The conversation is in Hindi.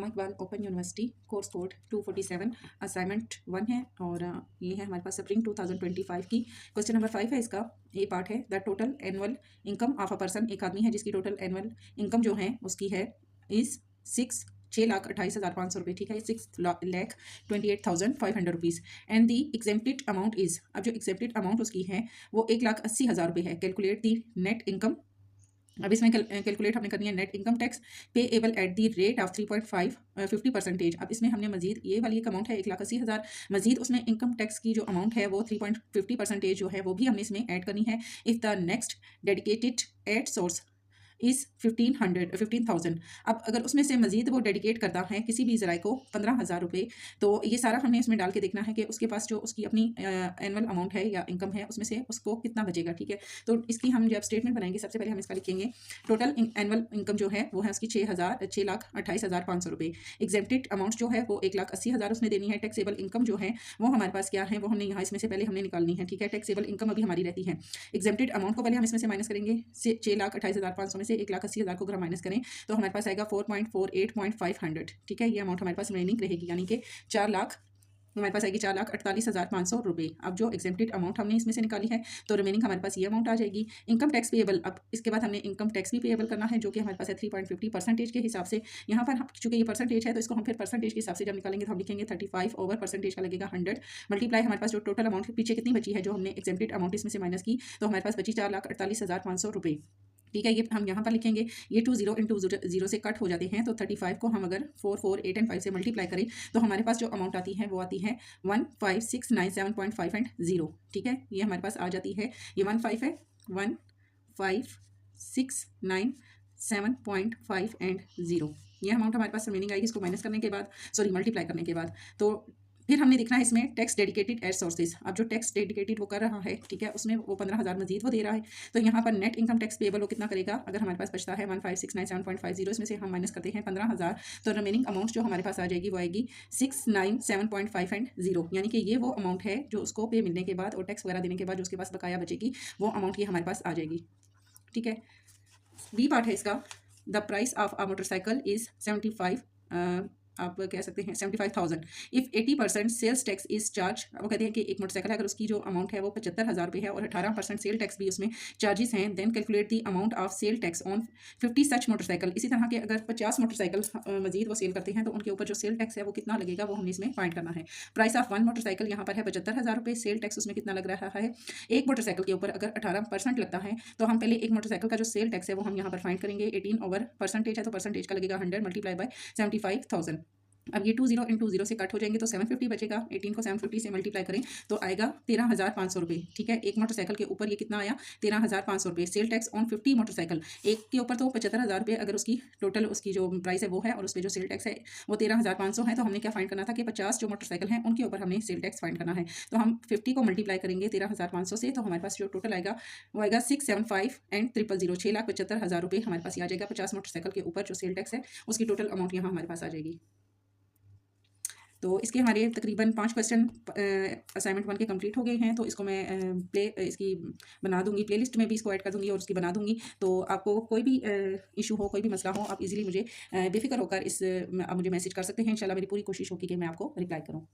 अल्लामा Iqbal open university course code 247 assignment 1 है और ये है हमारे पास स्प्रिंग 2025 की क्वेश्चन नंबर 5 है। इसका ये पार्ट है the total annual income of a person. एक आदमी है जिसकी टोटल एनुअल इनकम जो है उसकी है इज 6,28,500 रुपये। ठीक है, 6,28,500 rupees and the exempted amount is. अब जो एग्जेम्प्टेड अमाउंट उसकी है वो 1,80,000 रुपये है। Calculate the net income. अब इसमें कैलकुलेट हमने करनी है नेट इनकम टैक्स पे able at the rate of 3.5 50%। अब इसमें हमने मजीद ये वाली एक अमाउंट है 1,80,000, मजीद उसमें इनकम टैक्स की जो अमाउंट है वो 3.50% जो है वो भी हमने इसमें ऐड करनी है। If the next dedicated at source is 15,000। अब अगर उसमें से मजीद वो डेडिकेट करता है किसी भी ज़राए को 15,000 रुपये, तो ये सारा हमने इसमें डाल के देखना है कि उसके पास जो उसकी अपनी एनुअल अमाउंट है या इनकम है उसमें से उसको कितना बचेगा। ठीक है, तो इसकी हम जब स्टेटमेंट बनाएंगे सबसे पहले हम इसका लिखेंगे टोटल एनुअल इनकम जो है वो है उसकी 6,28,500 रुपये। एग्जेम्प्टेड अमाउंट जो है वो 1,80,000 उसमें देनी है। टैक्सेबल इनकम जो है वो हमारे पास क्या है वो हमने यहाँ इसमें से पहले हमने निकालनी है। ठीक है, टैक्सेबल इनकम अभी हमारी रहती है। एग्जेम्प्टेड अमाउंट को पहले हम इसमें से माइनस करेंगे 6,28,500 में से 1,80,000 को अगर हम माइनस करें तो हमारे पास आएगा 4.48.500। ठीक है, ये अमाउंट हमारे पास रिमेनिंग रहेगी, यानी कि 4 लाख हमारे पास आएगी 4,48,500 रुपये। अब जो एग्जेम्प्टेड अमाउंट हमने इसमें से निकाली है तो रिमेनिंग हमारे पास ये अमाउंट आ जाएगी। इनकम टैक्स पेएबल, अब इसके बाद हमने इनकम टैक्स भी पेएबल करना है जो कि हमारे पास है 3.50% के हिसाब से। यहाँ पर चूंकि ये परसेंटेज है तो इसको हम फिर परसेंटेज के हिसाब से जब निकालेंगे तो हम लिखेंगे 35/% का लगेगा 100 मल्टीप्लाई हमारे पास जो टोटल अमाउंट पीछे कितनी बची है जो हमने एग्जेम्प्टेड अमाउंट इसमें से माइनस की तो हमारे पास बची 4,48,500 रुपये। ठीक है, ये हम यहाँ पर लिखेंगे। ये 2 0 इंटू 0 से कट हो जाते हैं तो 35 को हम अगर 4 4 8 एंड 5 से मल्टीप्लाई करें तो हमारे पास जो अमाउंट आती है वो आती है 15,697.5 एंड 0। ठीक है, ये हमारे पास आ जाती है, ये 15 है 15,697.5 एंड 0। ये अमाउंट हमारे पास रिमेनिंग आएगी इसको माइनस करने के बाद, सॉरी मल्टीप्लाई करने के बाद। तो फिर हमने देखना है इसमें टैक्स डेडिकेटेड एट सोर्सेज। अब जो टैक्स डेडिकेटेड वो कर रहा है, ठीक है, उसमें वो 15,000 मजीद वो दे रहा है, तो यहाँ पर नेट इनकम टैक्स पेएबल वो कितना करेगा। अगर हमारे पास बचता है 15,697.50, इसमें से हम माइनस करते हैं 15,000 तो रिमेनिंग अमाउंट जो हमारे पास आ जाएगी वो आएगी 697.5 एंड 0, यानी कि ये वो अमाउंट है जो उसको पे मिलने के बाद और टैक्स वगैरह देने के बाद जो उसके पास बकाया बचेगी वो अमाउंट ये हमारे पास आ जाएगी। ठीक है, बी पार्ट है इसका। The price of a motorcycle is 75, आप कह सकते हैं 75,000 if 80% sales tax is charge. वो कहते हैं कि एक मोटरसाइकिल है अगर उसकी जो अमाउंट है वो 75,000 रुपये है और 18% सेल टैक्स भी उसमें चार्जेस हैं, then calculate the amount of sale tax on 50 such motorcycle. इसी तरह के अगर 50 मोटरसाइकिल मजीद वो सेल करते हैं तो उनके ऊपर जो सेल टैक्स है वो कितना लगेगा वो हमने इसमें फाइंड करना है। प्राइस ऑफ वन मोटरसाइकिल यहाँ पर है 75,000 रुपये, सेल टैक्स उसमें कितना लग रहा है। एक मोटरसाइकिल के ऊपर अगर 18% लगता है तो हम पहले एक मोटरसाइकिल का जो सेल टैक्स है वो हम यहाँ पर फाइंड करेंगे। 18/% है तो परसेंटेज का लगेगा 100 मल्टीप्लाई बाय 75,000। अब ये 2 0 इंटू 0 से कट हो जाएंगे तो 750 बचेगा। 18 को 750 से मल्टीप्लाई करें तो आएगा 13,500 रुपये। ठीक है, एक मोटरसाइकिल के ऊपर ये कितना आया 13,500 रुपये। सेल टैक्स ऑन 50 मोटरसाइकिल, एक के ऊपर तो 75,000 रुपये अगर उसकी टोटल उसकी जो प्राइस है वो है और उस पर जो सेल टैक्स है वो 13,500 है, तो हमने क्या फाइंड करना था कि 50 जो मोटरसाइकिल हैं उनके ऊपर हमने सेल टैक्स फाइंड करना है। तो हम 50 को मल्टीप्लाई करेंगे 13,500 से तो हमारे पास जो टोटल आएगा वो आएगा 675 एंड 000, 6,75,000 रुपये हमारे पास ये आ जाएगा। 50 मोटरसाइकिल के ऊपर जो सेल टैक्स है उसकी टोटल अमाउंट यहाँ हमारे पास आ जाएगी। तो इसके हमारे तकरीबन 5 क्वेश्चन असाइनमेंट 1 के कंप्लीट हो गए हैं। तो इसको मैं इसकी बना दूंगी, प्लेलिस्ट में भी इसको ऐड कर दूंगी और उसकी बना दूंगी। तो आपको कोई भी इशू हो, कोई भी मसला हो, आप इजीली मुझे बेफिक्र होकर आप मुझे मैसेज कर सकते हैं। इंशाल्लाह मेरी पूरी कोशिश होगी कि मैं आपको रिप्लाई करूँ।